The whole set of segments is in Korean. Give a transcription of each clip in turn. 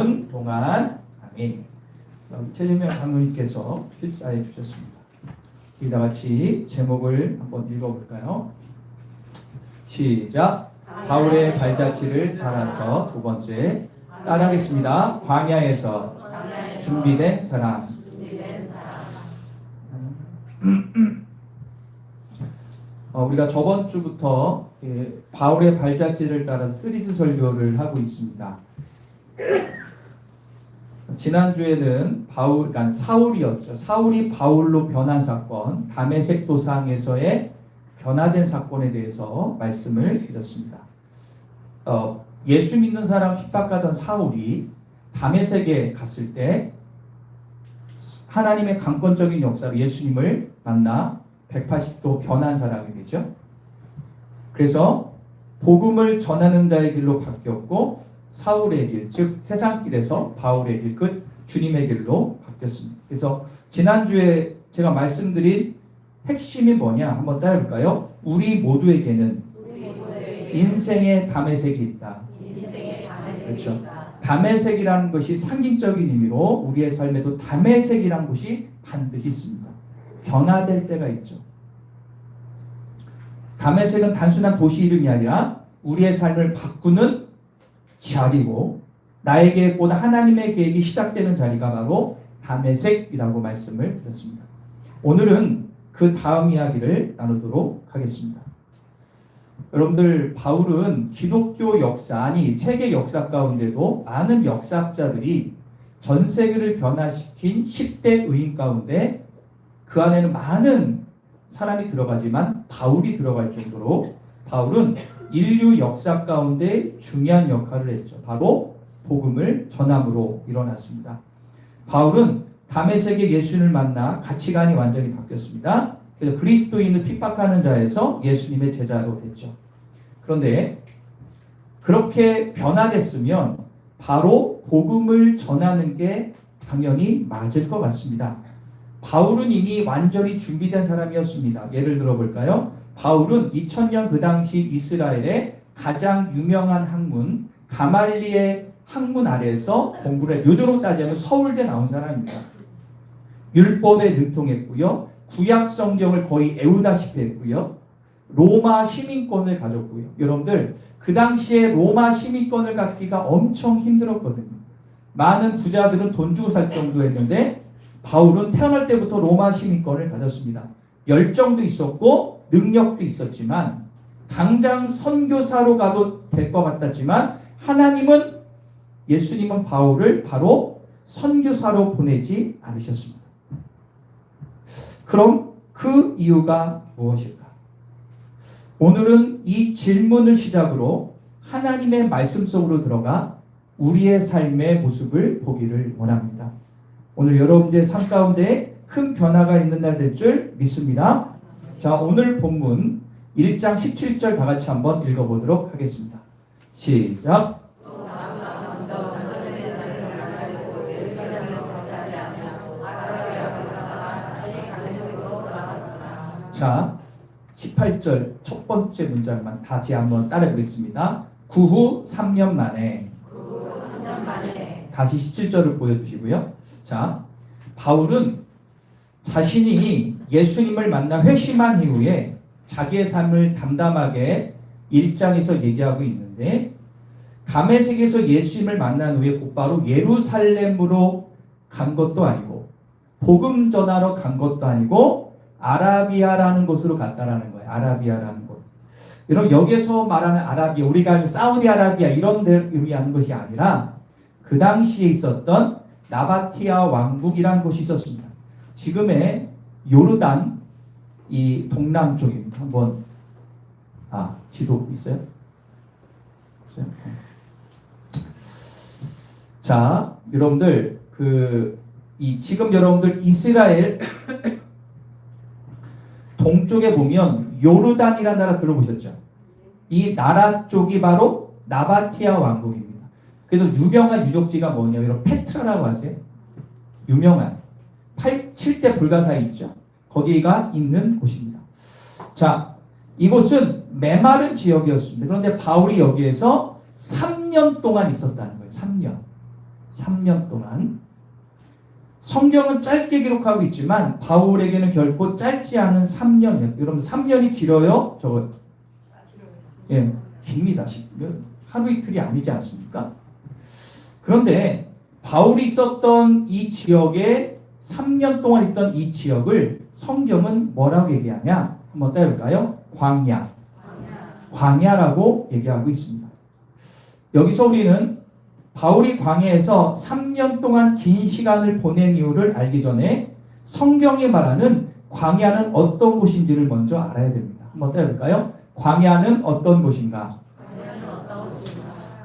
모든 동안 아멘. 최재명 강로님께서 필사해 주셨습니다. 우리 다 같이 제목을 한번 읽어볼까요? 시작. 바울의 발자취를 따라서 두 번째 따라하겠습니다. 광야에서 준비된 사람. 우리가 저번 주부터 바울의 발자취를 따라서 시리즈 설교를 하고 있습니다. 지난주에는 그러니까 사울이었죠. 사울이 바울로 변한 사건, 다메섹 도상에서의 변화된 사건에 대해서 말씀을 드렸습니다. 예수 믿는 사람 핍박하던 사울이 다메섹에 갔을 때 하나님의 강권적인 역사로 예수님을 만나 180도 변한 사람이 되죠. 그래서 복음을 전하는 자의 길로 바뀌었고 사울의 길, 즉 세상 길에서 바울의 길, 끝 주님의 길로 바뀌었습니다. 그래서 지난주에 제가 말씀드린 핵심이 뭐냐 한번 따라볼까요? 우리 모두에게는 인생의 다메섹이 있다. 그렇죠. 다메섹이라는 것이 상징적인 의미로 우리의 삶에도 다메섹이라는 것이 반드시 있습니다. 변화될 때가 있죠. 다메섹은 단순한 도시 이름이 아니라 우리의 삶을 바꾸는 자리고 나의 계획보다 하나님의 계획이 시작되는 자리가 바로 다메섹이라고 말씀을 드렸습니다. 오늘은 그 다음 이야기를 나누도록 하겠습니다. 여러분들, 바울은 기독교 역사, 아니 세계 역사 가운데도 많은 역사학자들이 전 세계를 변화시킨 10대 의인 가운데 그 안에는 많은 사람이 들어가지만 바울이 들어갈 정도로 바울은 인류 역사 가운데 중요한 역할을 했죠. 바로 복음을 전함으로 일어났습니다. 바울은 다메섹에 예수님을 만나 가치관이 완전히 바뀌었습니다. 그래서 그리스도인을 핍박하는 자에서 예수님의 제자로 됐죠. 그런데 그렇게 변화됐으면 바로 복음을 전하는 게 당연히 맞을 것 같습니다. 바울은 이미 완전히 준비된 사람이었습니다. 예를 들어볼까요? 바울은 2000년 그 당시 이스라엘의 가장 유명한 학문 가말리의 학문 아래에서 공부를 요즘으로 따지면 서울대 나온 사람입니다. 율법에 능통했고요. 구약 성경을 거의 애우다시피 했고요. 로마 시민권을 가졌고요. 여러분들, 그 당시에 로마 시민권을 갖기가 엄청 힘들었거든요. 많은 부자들은 돈 주고 살 정도였는데 바울은 태어날 때부터 로마 시민권을 가졌습니다. 열정도 있었고 능력도 있었지만 당장 선교사로 가도 될 것 같았지만 예수님은 바울을 바로 선교사로 보내지 않으셨습니다. 그럼 그 이유가 무엇일까? 오늘은 이 질문을 시작으로 하나님의 말씀 속으로 들어가 우리의 삶의 모습을 보기를 원합니다. 오늘 여러분들의 삶 가운데 큰 변화가 있는 날 될 줄 믿습니다. 자, 오늘 본문 1장 17절 다 같이 한번 읽어보도록 하겠습니다. 시작. 자, 18절 첫 번째 문장만 다시 한번 따라해보겠습니다. 그 후 3년 만에 다시 17절을 보여주시고요. 자, 바울은 자신이 예수님을 만나 회심한 이후에 자기의 삶을 담담하게 1장에서 얘기하고 있는데 다메섹에서 예수님을 만난 후에 곧바로 예루살렘으로 간 것도 아니고 복음 전하러 간 것도 아니고 아라비아라는 곳으로 갔다라는 거예요. 아라비아라는 곳. 여러분, 여기서 말하는 아라비아, 우리가 사우디아라비아 이런 데를 의미하는 것이 아니라 그 당시에 있었던 나바티아 왕국이라는 곳이 있었습니다. 지금의 요르단 이 동남쪽입니다. 한번 지도 있어요? 없어요? 자, 여러분들 지금 여러분들 이스라엘 동쪽에 보면 요르단이라는 나라 들어보셨죠? 이 나라 쪽이 바로 나바티아 왕국입니다. 그래서 유명한 유적지가 뭐냐? 여러분 페트라라고 아세요? 유명한 7대 불가사의 있죠. 거기가 있는 곳입니다. 자, 이곳은 메마른 지역이었습니다. 그런데 바울이 여기에서 3년 동안 있었다는 거예요. 3년 동안. 성경은 짧게 기록하고 있지만 바울에게는 결코 짧지 않은 3년이에요. 여러분 3년이 길어요? 저거 예, 깁니다. 하루 이틀이 아니지 않습니까? 그런데 바울이 있었던 이 지역에 3년 동안 있던 이 지역을 성경은 뭐라고 얘기하냐? 한번 따져볼까요? 광야라고 얘기하고 있습니다. 여기서 우리는 바울이 광야에서 3년 동안 긴 시간을 보낸 이유를 알기 전에 성경이 말하는 광야는 어떤 곳인지를 먼저 알아야 됩니다. 한번 따져볼까요? 광야는 어떤 곳인가?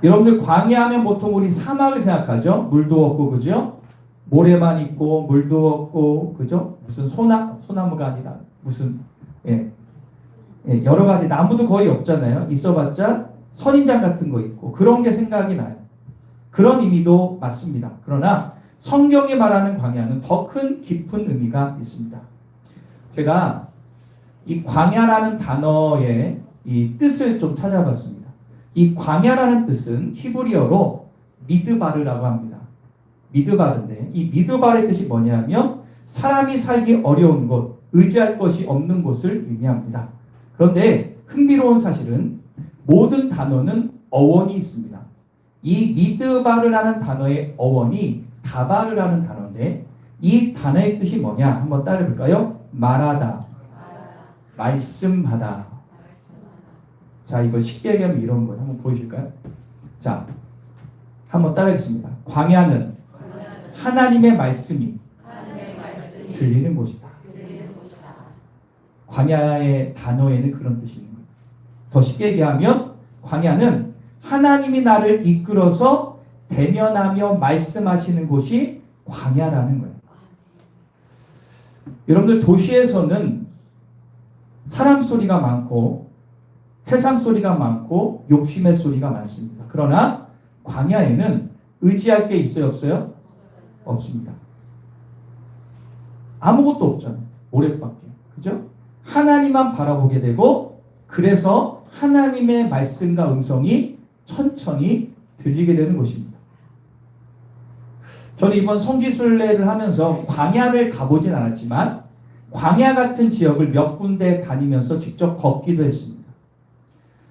여러분들 광야하면 보통 우리 사막을 생각하죠. 물도 없고 그죠? 모래만 있고 물도 없고 그죠? 무슨 소나무가 아니라 무슨 여러 가지 나무도 거의 없잖아요. 있어봤자 선인장 같은 거 있고 그런 게 생각이 나요. 그런 의미도 맞습니다. 그러나 성경이 말하는 광야는 더 큰 깊은 의미가 있습니다. 제가 이 광야라는 단어의 이 뜻을 좀 찾아봤습니다. 이 광야라는 뜻은 히브리어로 미드바르라고 합니다. 미드바르인데 이 미드바르의 뜻이 뭐냐면 사람이 살기 어려운 곳, 의지할 것이 없는 곳을 의미합니다. 그런데 흥미로운 사실은 모든 단어는 어원이 있습니다. 이 미드바르라는 단어의 어원이 다바르라는 단어인데 이 단어의 뜻이 뭐냐? 한번 따라해볼까요? 말하다, 말씀하다. 자, 이거 쉽게 얘기하면 이런 거예요. 한번 보여줄까요? 자, 한번 따라하겠습니다. 광야는 하나님의 말씀이 들리는 곳이다. 광야의 단어에는 그런 뜻이 있는 거예요. 더 쉽게 얘기하면 광야는 하나님이 나를 이끌어서 대면하며 말씀하시는 곳이 광야라는 거예요. 여러분들 도시에서는 사람 소리가 많고 세상 소리가 많고 욕심의 소리가 많습니다. 그러나 광야에는 의지할 게 있어요? 없어요? 없습니다. 아무것도 없잖아요. 모래밖에. 그죠? 하나님만 바라보게 되고 그래서 하나님의 말씀과 음성이 천천히 들리게 되는 곳입니다. 저는 이번 성지순례를 하면서 광야를 가보진 않았지만 광야 같은 지역을 몇 군데 다니면서 직접 걷기도 했습니다.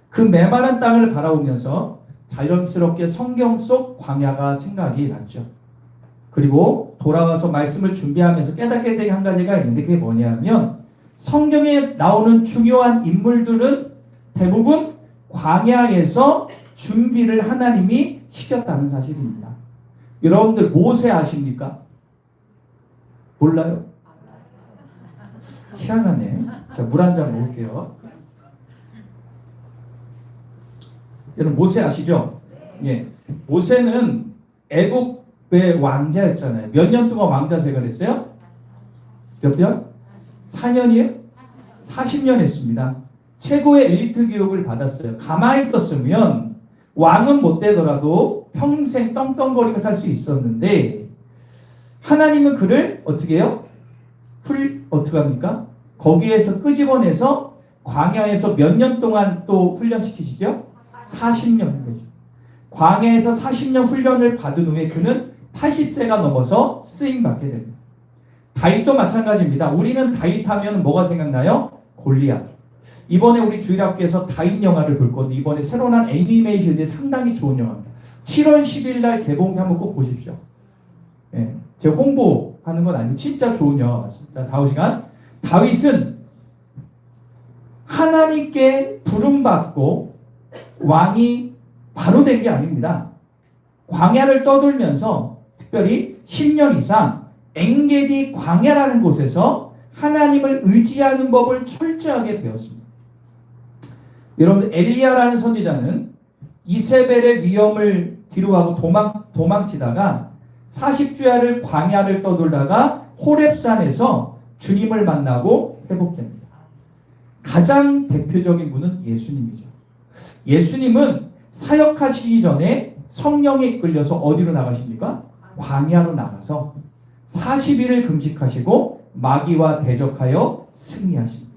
그 메마른 땅을 바라보면서 자연스럽게 성경 속 광야가 생각이 났죠. 그리고 돌아와서 말씀을 준비하면서 깨닫게 된 한 가지가 있는데 그게 뭐냐면 성경에 나오는 중요한 인물들은 대부분 광야에서 준비를 하나님이 시켰다는 사실입니다. 여러분들 모세 아십니까? 몰라요? 희한하네. 자, 물 한 잔 먹을게요. 여러분 모세 아시죠? 예. 모세는 애국의 왕자였잖아요. 몇 년 동안 왕자 생활했어요? 몇 년? 4년이에요? 40년 했습니다. 최고의 엘리트 교육을 받았어요. 가만히 있었으면 왕은 못 되더라도 평생 떵떵거리며 살 수 있었는데 하나님은 그를 어떻게 해요? 어떻게 합니까? 거기에서 끄집어내서 광야에서 몇 년 동안 또 훈련시키시죠? 40년. 광야에서 40년 훈련을 받은 후에 그는 80세가 넘어서 쓰임받게 됩니다. 다윗도 마찬가지입니다. 우리는 다윗 하면 뭐가 생각나요? 골리앗. 이번에 우리 주일학교에서 다윗 영화를 볼 건데 이번에 새로 난 애니메이션이 상당히 좋은 영화입니다. 7월 10일 날 개봉 한번 꼭 보십시오. 예, 제가 홍보하는 건 아니고 진짜 좋은 영화 같습니다. 다윗은 하나님께 부름받고 왕이 바로 된 게 아닙니다. 광야를 떠돌면서 특별히 10년 이상 엥게디 광야라는 곳에서 하나님을 의지하는 법을 철저하게 배웠습니다. 여러분 엘리야라는 선지자는 이세벨의 위험을 뒤로하고 도망치다가 40주야를 광야를 떠돌다가 호렙산에서 주님을 만나고 회복됩니다. 가장 대표적인 분은 예수님이죠. 예수님은 사역하시기 전에 성령에 이끌려서 어디로 나가십니까? 광야로 나가서 40일을 금식하시고 마귀와 대적하여 승리하십니다.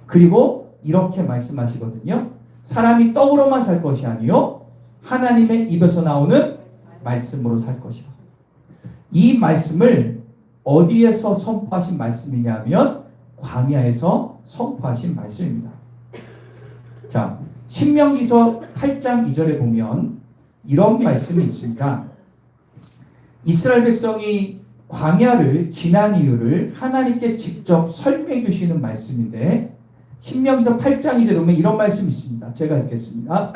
그리고 이렇게 말씀하시거든요. 사람이 떡으로만 살 것이 아니요 하나님의 입에서 나오는 말씀으로 살 것이라. 이 말씀을 어디에서 선포하신 말씀이냐면 광야에서 선포하신 말씀입니다. 자, 신명기서 8장 2절에 보면 이런 말씀이 있습니다. 이스라엘 백성이 광야를 지난 이유를 하나님께 직접 설명해 주시는 말씀인데 신명기서 8장 2절에 보면 이런 말씀이 있습니다. 제가 읽겠습니다.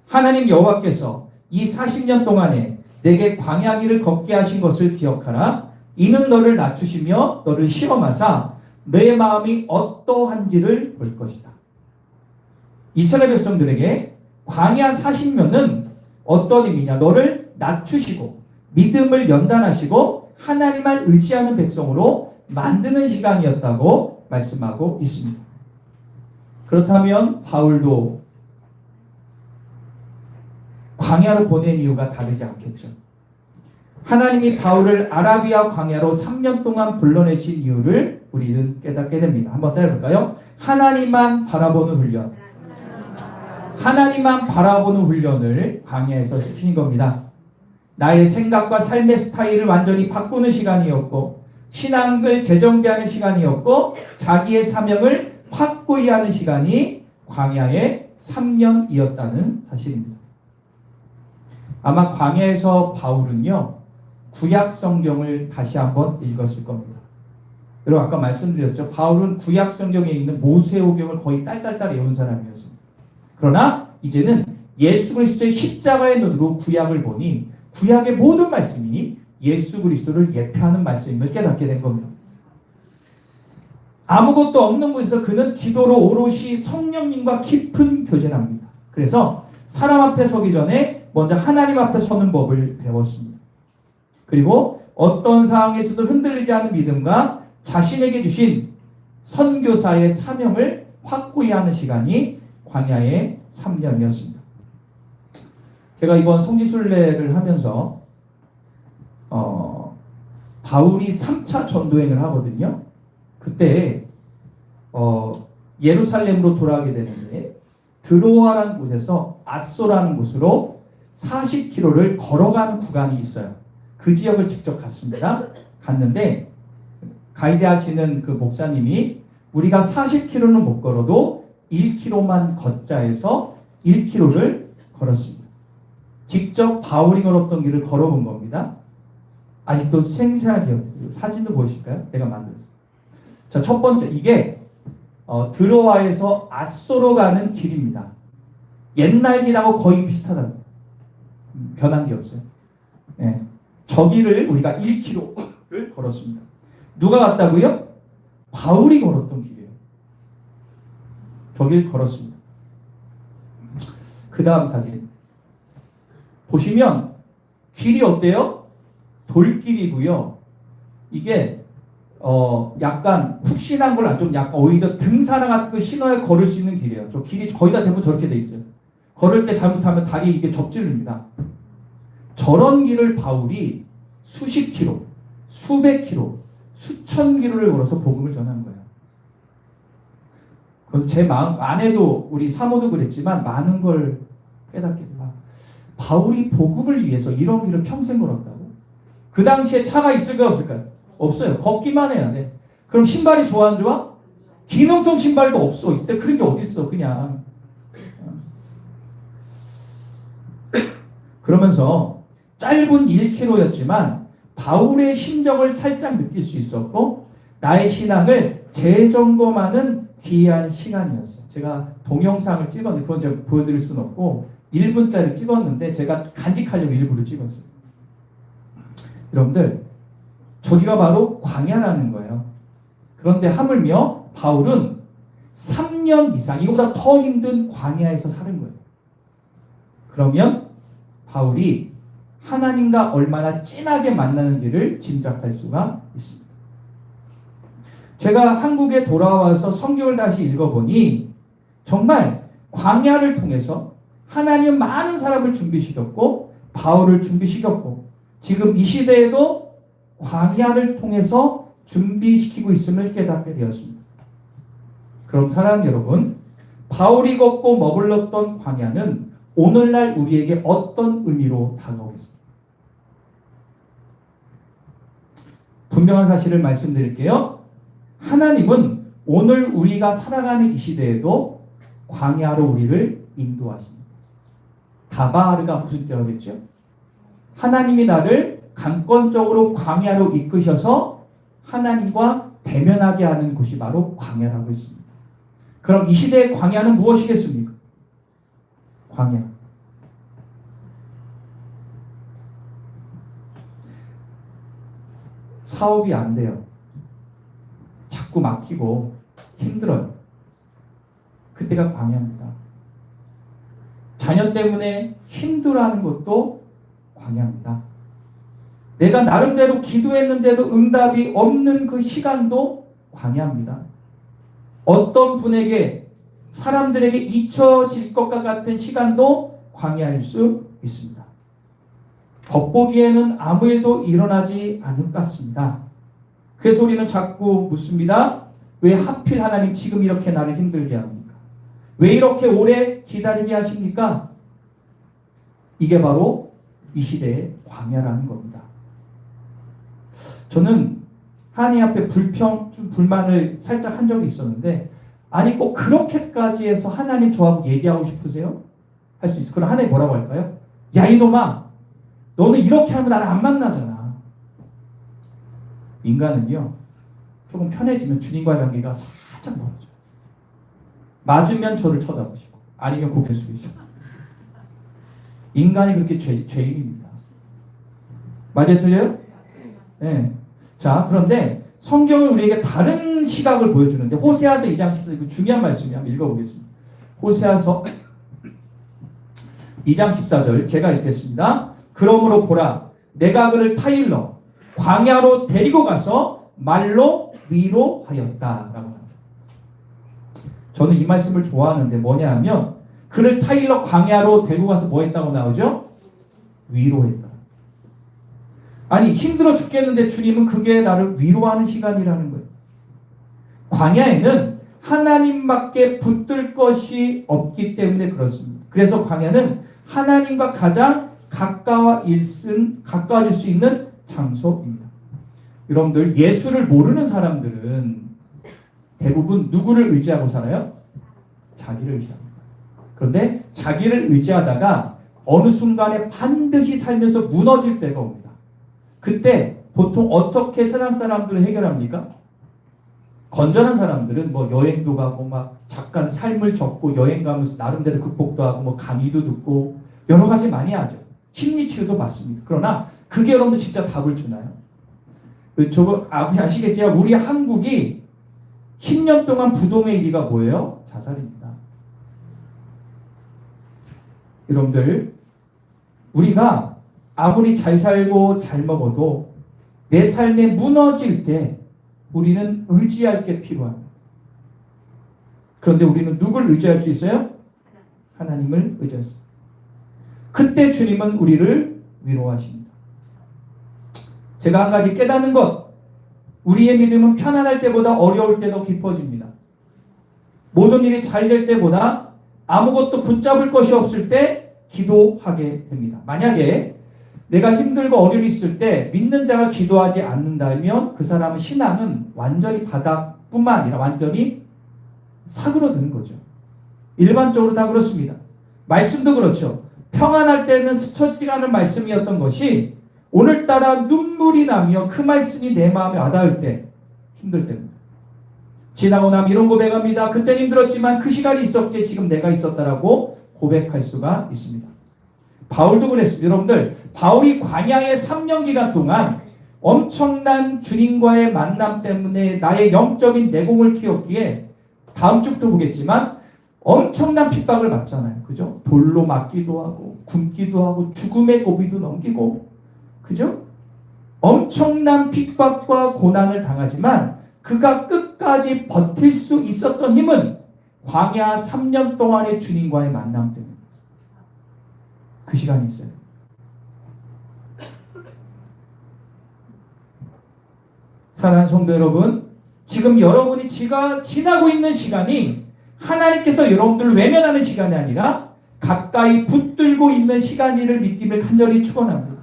하나님 여호와께서 이 40년 동안에 내게 광야 길을 걷게 하신 것을 기억하라. 이는 너를 낮추시며 너를 시험하사 내 마음이 어떠한지를 볼 것이다. 이스라엘 백성들에게 광야 40년은 어떤 의미냐? 너를 낮추시고 믿음을 연단하시고 하나님을 의지하는 백성으로 만드는 시간이었다고 말씀하고 있습니다. 그렇다면 바울도 광야로 보낸 이유가 다르지 않겠죠. 하나님이 바울을 아라비아 광야로 3년 동안 불러내신 이유를 우리는 깨닫게 됩니다. 한번 따라해볼까요? 하나님만 바라보는 훈련. 하나님만 바라보는 훈련을 광야에서 시키신 겁니다. 나의 생각과 삶의 스타일을 완전히 바꾸는 시간이었고 신앙을 재정비하는 시간이었고 자기의 사명을 확고히 하는 시간이 광야의 3년이었다는 사실입니다. 아마 광야에서 바울은요 구약 성경을 다시 한번 읽었을 겁니다. 여러분 아까 말씀드렸죠. 바울은 구약 성경에 있는 모세오경을 거의 딸딸딸 외운 사람이었습니다. 그러나 이제는 예수 그리스도의 십자가의 눈으로 구약을 보니 구약의 모든 말씀이 예수 그리스도를 예표하는 말씀임을 깨닫게 된 겁니다. 아무것도 없는 곳에서 그는 기도로 오롯이 성령님과 깊은 교제를 합니다. 그래서 사람 앞에 서기 전에 먼저 하나님 앞에 서는 법을 배웠습니다. 그리고 어떤 상황에서도 흔들리지 않은 믿음과 자신에게 주신 선교사의 사명을 확고히 하는 시간이 광야의 3년이었습니다. 제가 이번 성지순례를 하면서 바울이 3차 전도행을 하거든요. 그때 예루살렘으로 돌아가게 되는데 드로아라는 곳에서 앗소라는 곳으로 40km를 걸어가는 구간이 있어요. 그 지역을 직접 갔는데 가이드 하시는 그 목사님이 우리가 40km는 못 걸어도 1km만 걷자 해서 1km를 걸었습니다. 직접 바울이 걸었던 길을 걸어본 겁니다. 아직도 생생하게 사진도 보이실까요? 내가 만들었어요. 자, 첫 번째 이게 드로아에서 앗소로 가는 길입니다. 옛날 길하고 거의 비슷하답니다. 변한 게 없어요. 네. 저 길을 우리가 1km를 걸었습니다. 누가 갔다고요? 바울이 걸었던 길이에요. 저 길 걸었습니다. 그 다음 사진 보시면 길이 어때요? 돌길이고요. 이게 약간 푹신한 걸 좀 약간 오히려 등산화 같은 거 신어야 걸을 수 있는 길이에요. 저 길이 거의 다 대부분 저렇게 돼 있어요. 걸을 때 잘못하면 다리 이게 접질립니다. 저런 길을 바울이 수십 킬로, 수백 킬로, 수천 킬로를 걸어서 복음을 전한 거예요. 그래서 제 마음 안에도 우리 사모도 그랬지만 많은 걸 깨닫게 돼요. 바울이 복음을 위해서 이런 길을 평생 걸었다고? 그 당시에 차가 있을까요? 없을까요? 없어요. 걷기만 해야 돼. 그럼 신발이 좋아 안 좋아? 기능성 신발도 없어. 이때 그런 게 어딨어 그냥. 그러면서 짧은 1km였지만 바울의 심정을 살짝 느낄 수 있었고 나의 신앙을 재점검하는 귀한 시간이었어요. 제가 동영상을 찍었는데 그건 제가 보여드릴 수는 없고 1분짜리 찍었는데 제가 간직하려고 일부러 찍었어요. 여러분들 저기가 바로 광야라는 거예요. 그런데 하물며 바울은 3년 이상 이거보다 더 힘든 광야에서 사는 거예요. 그러면 바울이 하나님과 얼마나 진하게 만나는지를 짐작할 수가 있습니다. 제가 한국에 돌아와서 성경을 다시 읽어보니 정말 광야를 통해서 하나님은 많은 사람을 준비시켰고 바울을 준비시켰고 지금 이 시대에도 광야를 통해서 준비시키고 있음을 깨닫게 되었습니다. 그럼 사랑하는 여러분, 바울이 걷고 머물렀던 광야는 오늘날 우리에게 어떤 의미로 다가오겠습니까? 분명한 사실을 말씀드릴게요. 하나님은 오늘 우리가 살아가는 이 시대에도 광야로 우리를 인도하십니다. 다바르가 무슨 때였겠죠? 하나님이 나를 강권적으로 광야로 이끄셔서 하나님과 대면하게 하는 곳이 바로 광야라고 했습니다. 그럼 이 시대의 광야는 무엇이겠습니까? 광야. 사업이 안 돼요. 자꾸 막히고 힘들어요. 그때가 광야입니다. 자녀 때문에 힘들어하는 것도 광야입니다. 내가 나름대로 기도했는데도 응답이 없는 그 시간도 광야입니다. 어떤 분에게 사람들에게 잊혀질 것과 같은 시간도 광야일 수 있습니다. 겉보기에는 아무 일도 일어나지 않을 것 같습니다. 그래서 우리는 자꾸 묻습니다. 왜 하필 하나님 지금 이렇게 나를 힘들게 합니까? 왜 이렇게 오래 기다리게 하십니까? 이게 바로 이 시대의 광야라는 겁니다. 저는 하나님 앞에 불만을 살짝 한 적이 있었는데, 아니 꼭 그렇게까지 해서 하나님 저하고 얘기하고 싶으세요? 할 수 있어요. 그럼 하나님 뭐라고 할까요? 야 이놈아, 너는 이렇게 하면 나를 안 만나잖아. 인간은요, 조금 편해지면 주님과의 관계가 살짝 멀어져요. 맞으면 저를 쳐다보시고 아니면 고개를 숙이시고. 인간이 그렇게 죄인입니다. 맞아요? 틀려요? 네. 자, 그런데 성경은 우리에게 다른 시각을 보여주는데, 호세아서 2장 14절, 그 중요한 말씀이에요. 한번 읽어보겠습니다. 호세아서 2장 14절 제가 읽겠습니다. 그러므로 보라, 내가 그를 타일러 광야로 데리고 가서 말로 위로하였다 라고 합니다. 저는 이 말씀을 좋아하는데 뭐냐 하면, 그를 타일러 광야로 데리고 가서 뭐 했다고 나오죠? 위로했다. 아니 힘들어 죽겠는데 주님은 그게 나를 위로하는 시간이라는 거예요. 광야에는 하나님밖에 붙들 것이 없기 때문에 그렇습니다. 그래서 광야는 하나님과 가장 가까워질 수 있는 장소입니다. 여러분들, 예수를 모르는 사람들은 대부분 누구를 의지하고 살아요? 자기를 의지합니다. 그런데 자기를 의지하다가 어느 순간에 반드시 살면서 무너질 때가 옵니다. 그때 보통 어떻게 세상 사람들을 해결합니까? 건전한 사람들은 뭐 여행도 가고 막 잠깐 삶을 접고 여행 가면서 나름대로 극복도 하고 뭐 강의도 듣고 여러 가지 많이 하죠. 심리치료도 받습니다. 그러나 그게 여러분들 진짜 답을 주나요? 저거 아시겠지만 우리 한국이 10년 동안 부동의 1위가 뭐예요? 자살입니다. 여러분들, 우리가 아무리 잘 살고 잘 먹어도 내 삶에 무너질 때 우리는 의지할 게 필요합니다. 그런데 우리는 누굴 의지할 수 있어요? 하나님을 의지할 수 있어요. 그때 주님은 우리를 위로하십니다. 제가 한 가지 깨닫는 것, 우리의 믿음은 편안할 때보다 어려울 때 더 깊어집니다. 모든 일이 잘 될 때보다 아무것도 붙잡을 것이 없을 때 기도하게 됩니다. 만약에 내가 힘들고 어려움이 있을 때 믿는 자가 기도하지 않는다면 그 사람은 신앙은 완전히 바닥뿐만 아니라 완전히 사그러드는 거죠. 일반적으로 다 그렇습니다. 말씀도 그렇죠. 평안할 때는 스쳐지지 않은 말씀이었던 것이 오늘따라 눈물이 나며 그 말씀이 내 마음에 와닿을 때 힘들 때입니다. 지나고 나면 이런 고백합니다. 그때는 힘들었지만 그 시간이 있었기에 지금 내가 있었다라고 고백할 수가 있습니다. 바울도 그랬습니다. 여러분들, 바울이 광야의 3년 기간 동안 엄청난 주님과의 만남 때문에 나의 영적인 내공을 키웠기에 다음 주부터 보겠지만 엄청난 핍박을 받잖아요. 그죠? 돌로 맞기도 하고 굶기도 하고 죽음의 고비도 넘기고, 그죠? 엄청난 핍박과 고난을 당하지만 그가 끝까지 버틸 수 있었던 힘은 광야 3년 동안의 주님과의 만남 때문에 그 시간이 있어요. 사랑하는 성도 여러분, 지금 여러분이 지나고 있는 시간이 하나님께서 여러분들을 외면하는 시간이 아니라 가까이 붙들고 있는 시간이를 믿기를 간절히 축원합니다.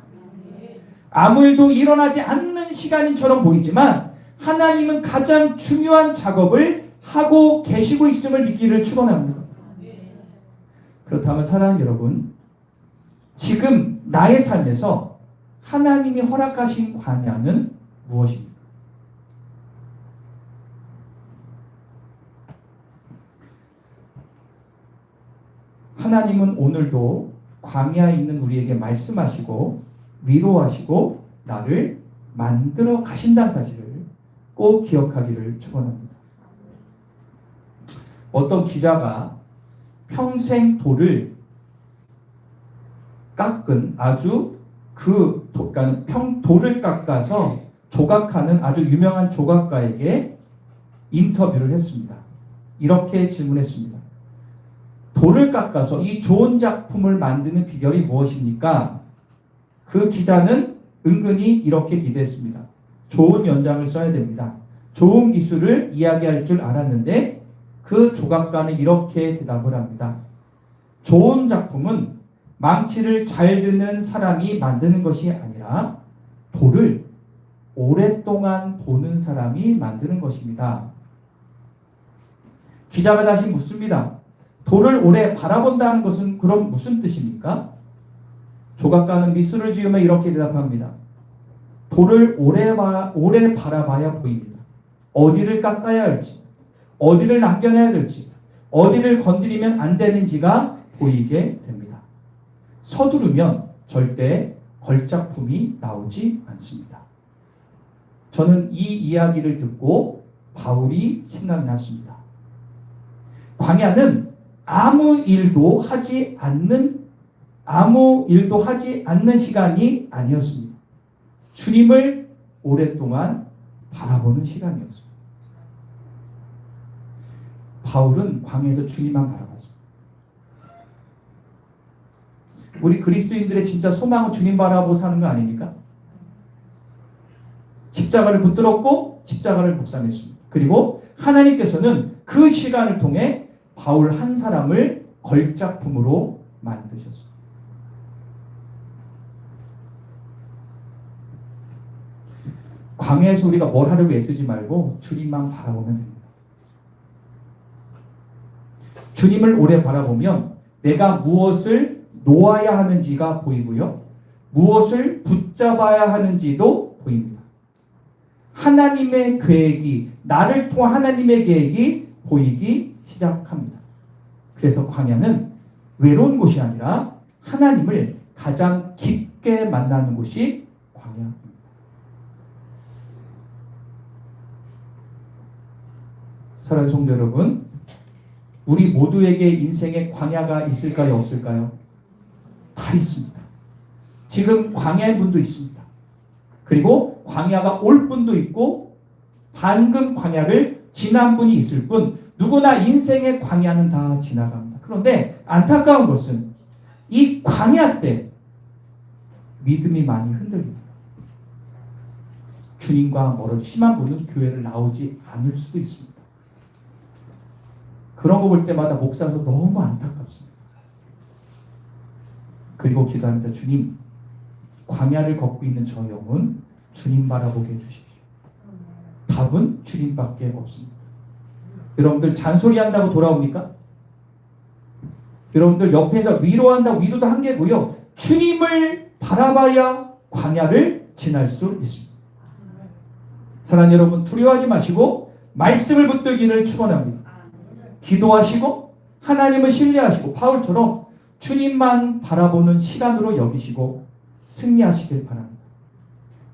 아무 일도 일어나지 않는 시간인처럼 보이지만 하나님은 가장 중요한 작업을 하고 계시고 있음을 믿기를 축원합니다. 그렇다면 사랑하는 여러분, 지금 나의 삶에서 하나님이 허락하신 광야는 무엇입니까? 하나님은 오늘도 광야에 있는 우리에게 말씀하시고 위로하시고 나를 만들어 가신다는 사실을 꼭 기억하기를 축원합니다. 어떤 기자가 평생 돌을 깎은 아주 돌을 깎아서 조각하는 아주 유명한 조각가에게 인터뷰를 했습니다. 이렇게 질문했습니다. 돌을 깎아서 이 좋은 작품을 만드는 비결이 무엇입니까? 그 기자는 은근히 이렇게 기대했습니다. 좋은 연장을 써야 됩니다. 좋은 기술을 이야기할 줄 알았는데 그 조각가는 이렇게 대답을 합니다. 좋은 작품은 망치를 잘 드는 사람이 만드는 것이 아니라 돌을 오랫동안 보는 사람이 만드는 것입니다. 기자가 다시 묻습니다. 돌을 오래 바라본다는 것은 그럼 무슨 뜻입니까? 조각가는 미술을 지으며 이렇게 대답합니다. 돌을 오래 바라봐야 보입니다. 어디를 깎아야 할지, 어디를 남겨놔야 될지, 어디를 건드리면 안 되는지가 보이게 됩니다. 서두르면 절대 걸작품이 나오지 않습니다. 저는 이 이야기를 듣고 바울이 생각났습니다. 광야는 아무 일도 하지 않는 시간이 아니었습니다. 주님을 오랫동안 바라보는 시간이었습니다. 바울은 광야에서 주님만 바라봤습니다. 우리 그리스도인들의 진짜 소망은 주님 바라보고 사는 거 아닙니까? 십자가를 붙들었고 십자가를 묵상했습니다. 그리고 하나님께서는 그 시간을 통해 바울 한 사람을 걸작품으로 만드셨습니다. 광야에서 우리가 뭘 하려고 애쓰지 말고 주님만 바라보면 됩니다. 주님을 오래 바라보면 내가 무엇을 놓아야 하는지가 보이고요. 무엇을 붙잡아야 하는지도 보입니다. 하나님의 계획이, 나를 통한 하나님의 계획이 보이기 시작합니다. 그래서 광야는 외로운 곳이 아니라 하나님을 가장 깊게 만나는 곳이 광야입니다. 사랑하는 성도 여러분, 우리 모두에게 인생에 광야가 있을까요? 없을까요? 다 있습니다. 지금 광야의 분도 있습니다. 그리고 광야가 올 분도 있고 방금 광야를 지난 분이 있을 뿐 누구나 인생의 광야는 다 지나갑니다. 그런데 안타까운 것은 이 광야 때 믿음이 많이 흔들립니다. 주님과 멀어져 심한 분은 교회를 나오지 않을 수도 있습니다. 그런 거 볼 때마다 목사로서 너무 안타깝습니다. 그리고 기도합니다. 주님, 광야를 걷고 있는 저 영혼 주님 바라보게 해주십시오. 답은 주님밖에 없습니다. 여러분들 잔소리한다고 돌아옵니까? 여러분들 옆에서 위로한다고 위로도 한계고요. 주님을 바라봐야 광야를 지날 수 있습니다. 사랑하는 여러분, 두려워하지 마시고 말씀을 붙들기를 축원합니다. 기도하시고 하나님을 신뢰하시고 바울처럼 주님만 바라보는 시간으로 여기시고 승리하시길 바랍니다.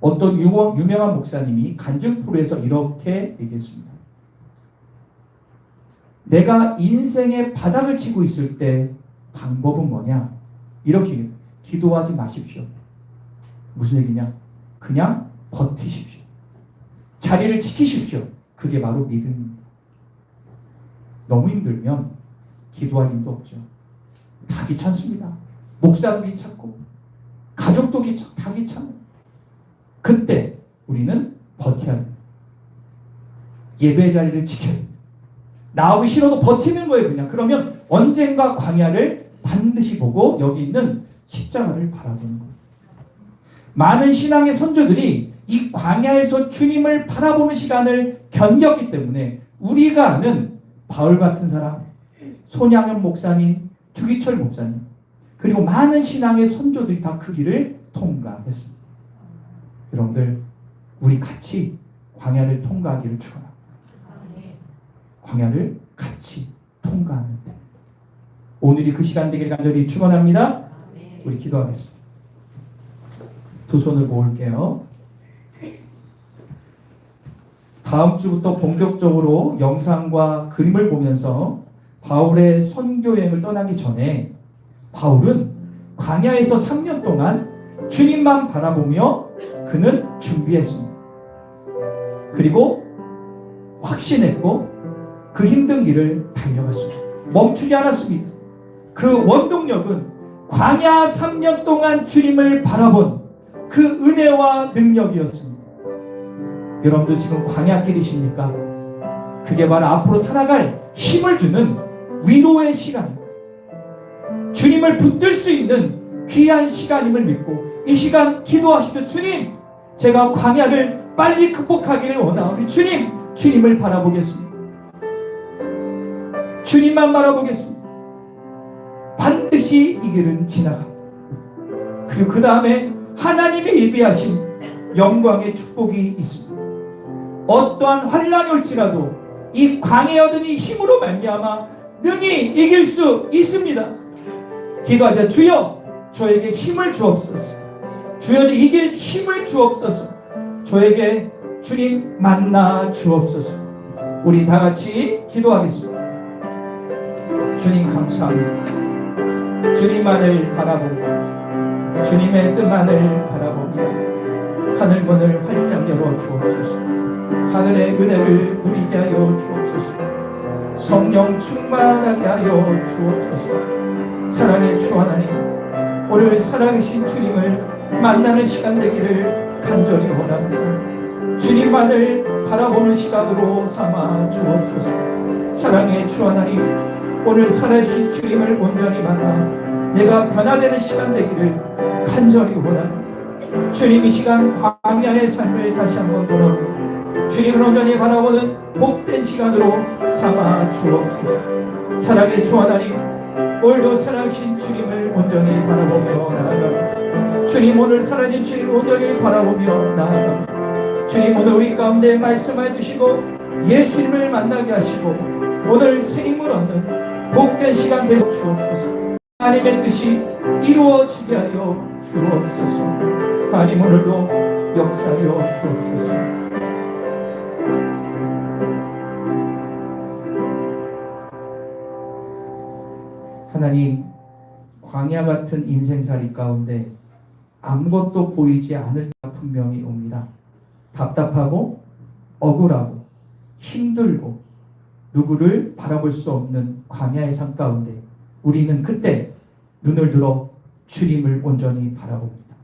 어떤 유명한 목사님이 간증 프로에서 이렇게 얘기했습니다. 내가 인생의 바닥을 치고 있을 때 방법은 뭐냐? 이렇게 기도하지 마십시오. 무슨 얘기냐? 그냥 버티십시오. 자리를 지키십시오. 그게 바로 믿음입니다. 너무 힘들면 기도할 힘도 없죠. 다 귀찮습니다. 목사도 귀찮고 가족도 귀찮고 다 귀찮아요. 그때 우리는 버텨야 됩니다. 예배 자리를 지켜야 됩니다. 나오기 싫어도 버티는 거예요. 그냥. 그러면 언젠가 광야를 반드시 보고 여기 있는 십자가를 바라보는 거예요. 많은 신앙의 선조들이 이 광야에서 주님을 바라보는 시간을 견뎠기 때문에 우리가 아는 바울 같은 사람, 손양현 목사님, 주기철 목사님, 그리고 많은 신앙의 선조들이 다 그 길을 통과했습니다. 여러분들, 우리 같이 광야를 통과하기를 축원합니다. 광야를 같이 통과하는 데 오늘이 그 시간 되길 간절히 축원합니다. 우리 기도하겠습니다. 두 손을 모을게요. 다음 주부터 본격적으로 영상과 그림을 보면서 바울의 선교 여행을 떠나기 전에 바울은 광야에서 3년 동안 주님만 바라보며 그는 준비했습니다. 그리고 확신했고 그 힘든 길을 달려갔습니다. 멈추지 않았습니다. 그 원동력은 광야 3년 동안 주님을 바라본 그 은혜와 능력이었습니다. 여러분도 지금 광야길이십니까? 그게 바로 앞으로 살아갈 힘을 주는 위로의 시간입니다. 주님을 붙들 수 있는 귀한 시간임을 믿고 이 시간 기도하시죠. 주님, 제가 광야를 빨리 극복하기를 원하오니 주님을 바라보겠습니다. 주님만 바라보겠습니다. 반드시 이 길은 지나갑니다. 그리고 그 다음에 하나님이 예비하신 영광의 축복이 있습니다. 어떠한 환란이 올지라도 이 광야에 얻은 이 힘으로 말미암아 능히 이길 수 있습니다. 기도하자. 주여, 저에게 힘을 주옵소서. 주여, 이길 힘을 주옵소서. 저에게 주님 만나 주옵소서. 우리 다 같이 기도하겠습니다. 주님 감사합니다. 주님만을 바라보고 주님의 뜻만을 바라봅니다. 하늘문을 활짝 열어 주옵소서. 하늘의 은혜를 누리게 하여 주옵소서. 성령 충만하게 하여 주옵소서. 사랑의 주 하나님, 오늘 살아계신 주님을 만나는 시간 되기를 간절히 원합니다. 주님만을 바라보는 시간으로 삼아 주옵소서. 사랑의 주 하나님, 오늘 살아계신 주님을 온전히 만나 내가 변화되는 시간 되기를 간절히 원합니다. 주님, 이 시간 광야의 삶을 다시 한번 돌아보고 주님을 온전히 바라보는 복된 시간으로 삼아 주옵소서. 사랑의 주 하나님, 오늘도 살아계신 주님을 온전히 바라보며 나아갑니다. 주님, 오늘 사라진 주님을 온전히 바라보며 나아갑니다. 주님, 오늘 우리 가운데 말씀해 주시고 예수님을 만나게 하시고 오늘 새 힘을 얻는 복된 시간 되어 주옵소서. 하나님의 뜻이 이루어지게 하여 주옵소서. 하나님, 오늘도 역사하여 주옵소서. 하나님, 광야 같은 인생살이 가운데 아무것도 보이지 않을 때가 분명히 옵니다. 답답하고 억울하고 힘들고 누구를 바라볼 수 없는 광야의 삶 가운데 우리는 그때 눈을 들어 주님을 온전히 바라봅니다.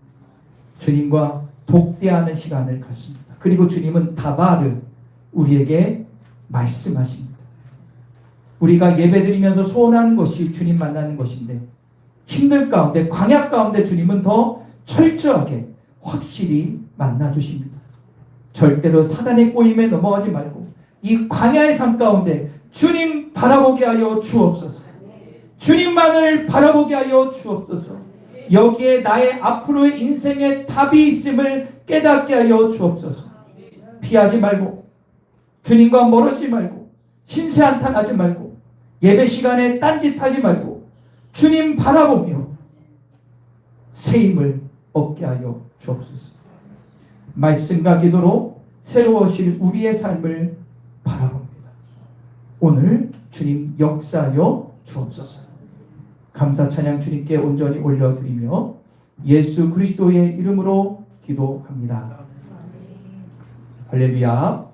주님과 독대하는 시간을 갖습니다. 그리고 주님은 다바를 우리에게 말씀하십니다. 우리가 예배드리면서 소원하는 것이 주님 만나는 것인데 힘들 가운데, 광야 가운데 주님은 더 철저하게 확실히 만나주십니다. 절대로 사단의 꼬임에 넘어가지 말고 이 광야의 삶 가운데 주님 바라보게 하여 주옵소서. 주님만을 바라보게 하여 주옵소서. 여기에 나의 앞으로의 인생의 답이 있음을 깨닫게 하여 주옵소서. 피하지 말고 주님과 멀어지지 말고 신세한탄하지 말고 예배 시간에 딴짓하지 말고 주님 바라보며 새 힘을 얻게 하여 주옵소서. 말씀과 기도로 새로우실 우리의 삶을 바라봅니다. 오늘 주님 역사하여 주옵소서. 감사 찬양 주님께 온전히 올려드리며 예수 그리스도의 이름으로 기도합니다. 할렐루야.